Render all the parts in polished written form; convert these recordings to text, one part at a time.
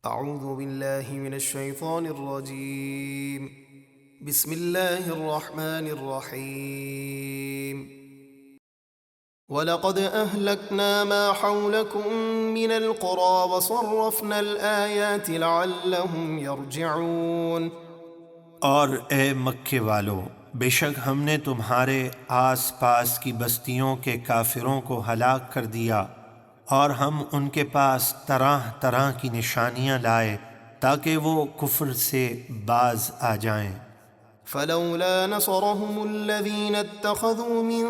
اعوذ باللہ من الشیطان الرجیم بسم اللہ الرحمن الرحیم وَلَقَدْ أَهْلَكْنَا مَا حَوْلَكُمْ مِنَ الْقُرَى وَصَرَّفْنَا الْآيَاتِ لَعَلَّهُمْ يَرْجِعُونَ۔ اور اے مکے والو، بے شک ہم نے تمہارے آس پاس کی بستیوں کے کافروں کو ہلاک کر دیا، اور ہم ان کے پاس طرح طرح کی نشانیاں لائے تاکہ وہ کفر سے باز آ جائیں۔ فلولا نصرهم الذين اتخذوا من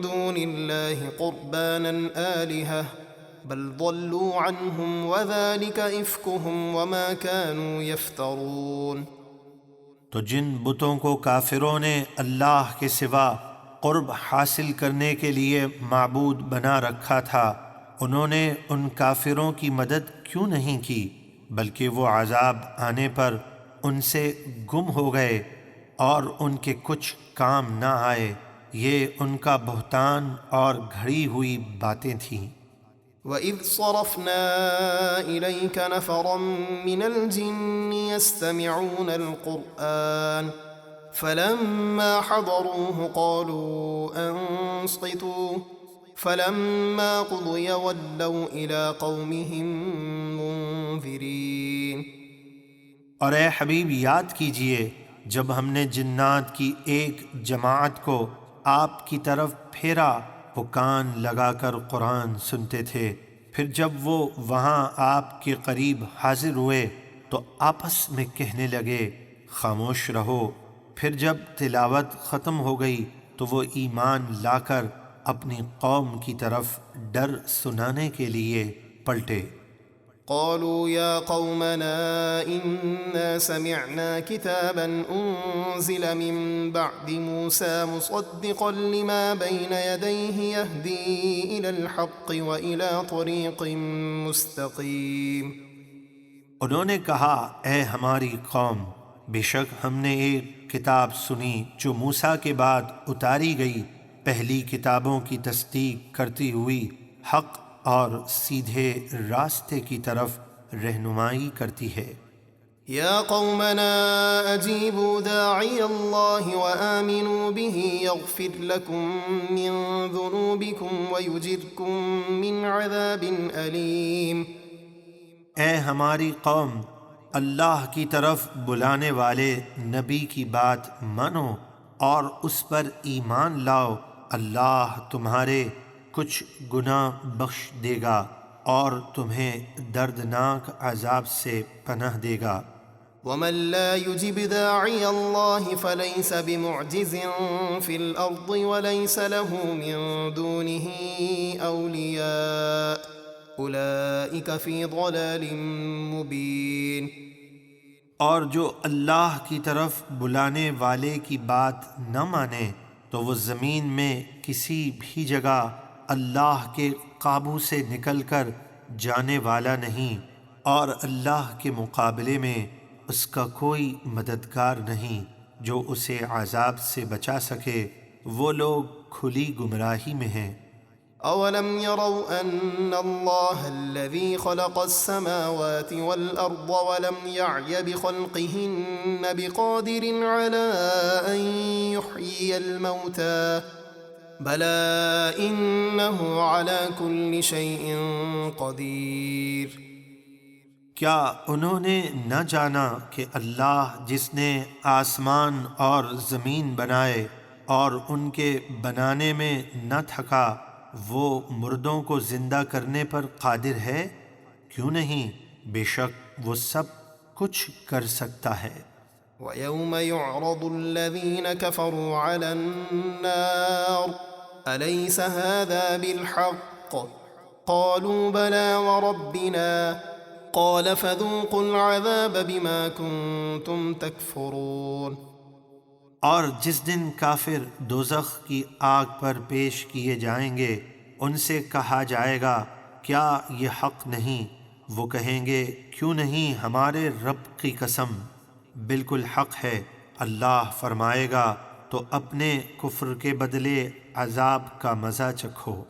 دون الله قربانا آلهة بل ضلوا عنهم وذلك إفكهم وما كانوا يفترون۔ تو جن بتوں کو کافروں نے اللہ کے سوا قرب حاصل کرنے کے لیے معبود بنا رکھا تھا، انہوں نے ان کافروں کی مدد کیوں نہیں کی، بلکہ وہ عذاب آنے پر ان سے گم ہو گئے اور ان کے کچھ کام نہ آئے۔ یہ ان کا بہتان اور گھڑی ہوئی باتیں تھیں۔ وَإِذْ صَرَفْنَا إِلَيْكَ نَفَرًا مِّنَ الْجِنِّ يَسْتَمِعُونَ الْقُرْآنَ فَلَمَّا حَضَرُوهُ قَالُوا أَنصِتُوا فَلَمَّا قُضِيَ وَلَّوْا إِلَىٰ قَوْمِهِم مُّنذِرِينَ۔ اور اے حبیب یاد کیجئے جب ہم نے جنات کی ایک جماعت کو آپ کی طرف پھیرا، وہ کان لگا کر قرآن سنتے تھے، پھر جب وہ وہاں آپ کے قریب حاضر ہوئے تو آپس میں کہنے لگے خاموش رہو، پھر جب تلاوت ختم ہو گئی تو وہ ایمان لا کر اپنی قوم کی طرف ڈر سنانے کے لیے پلٹے۔ قالوا يا قومنا إنا سمعنا كتابا أنزل من بعد موسى مصدقا لما بين يديه يهدي إلى الحق وإلى طريق مستقيم۔ انہوں نے کہا اے ہماری قوم، بے شک ہم نے ایک کتاب سنی جو موسیٰ کے بعد اتاری گئی، پہلی کتابوں کی تصدیق کرتی ہوئی حق اور سیدھے راستے کی طرف رہنمائی کرتی ہے۔ يا قومنا أجيبوا داعي الله وآمنوا به يغفر لكم من ذنوبكم ويجركم من عذاب أليم۔ اے ہماری قوم، اللہ کی طرف بلانے والے نبی کی بات مانو اور اس پر ایمان لاؤ، اللہ تمہارے کچھ گناہ بخش دے گا اور تمہیں دردناک عذاب سے پناہ دے گا۔ ومن لا يجب داعي الله فليس بمعجز في الأرض وليس له من دونه أولياء أولئك في ضلال مبين۔ اور جو اللہ کی طرف بلانے والے کی بات نہ مانے تو وہ زمین میں کسی بھی جگہ اللہ کے قابو سے نکل کر جانے والا نہیں، اور اللہ کے مقابلے میں اس کا کوئی مددگار نہیں جو اسے عذاب سے بچا سکے۔ وہ لوگ کھلی گمراہی میں ہیں۔ أولم يروا أن الله الذي خلق السماوات والأرض ولم يعي بخلقهن بقادر على أن يحيي الموتى بلى إنه على كل شيء قدير۔ کیا انہوں نے نہ جانا کہ اللہ جس نے آسمان اور زمین بنائے اور ان کے بنانے میں نہ تھکا، وہ مردوں کو زندہ کرنے پر قادر ہے؟ کیوں نہیں، بے شک وہ سب کچھ کر سکتا ہے۔ وَيَوْمَ يُعْرَضُ الَّذِينَ كَفَرُوا عَلَى النَّارِ أَلَيْسَ هَذَا بِالْحَقِّ قَالُوا بَلَى وَرَبِّنَا قَالَ فَذُوقُوا الْعَذَابَ بِمَا كُنتُمْ تَكْفُرُونَ۔ اور جس دن کافر دوزخ کی آگ پر پیش کیے جائیں گے، ان سے کہا جائے گا کیا یہ حق نہیں؟ وہ کہیں گے کیوں نہیں، ہمارے رب کی قسم بالکل حق ہے۔ اللہ فرمائے گا تو اپنے کفر کے بدلے عذاب کا مزہ چکھو۔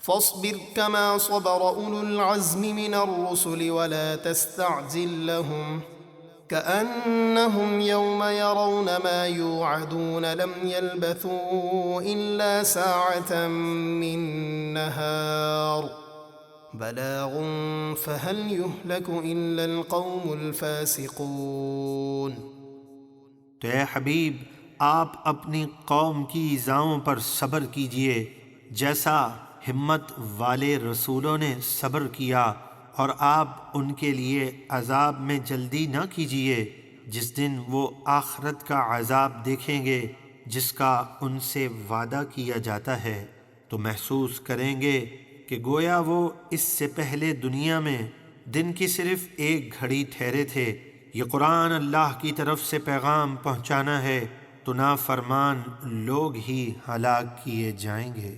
فاصبر كما صبر أولو العزم من الرسل ولا تستعجل لهم كأنهم يوم يرون ما يوعدون لم يلبثوا إلا ساعة من نهار بلاغ فهل يهلك إلا القوم الفاسقون۔ تو اے حبیب آپ اپنی قوم کی ایذاؤں پر صبر کیجئے جیسا ہمت والے رسولوں نے صبر کیا، اور آپ ان کے لیے عذاب میں جلدی نہ کیجئے جس دن وہ آخرت کا عذاب دیکھیں گے جس کا ان سے وعدہ کیا جاتا ہے، تو محسوس کریں گے کہ گویا وہ اس سے پہلے دنیا میں دن کی صرف ایک گھڑی ٹھہرے تھے۔ یہ قرآن اللہ کی طرف سے پیغام پہنچانا ہے، تو نافرمان لوگ ہی ہلاک کیے جائیں گے۔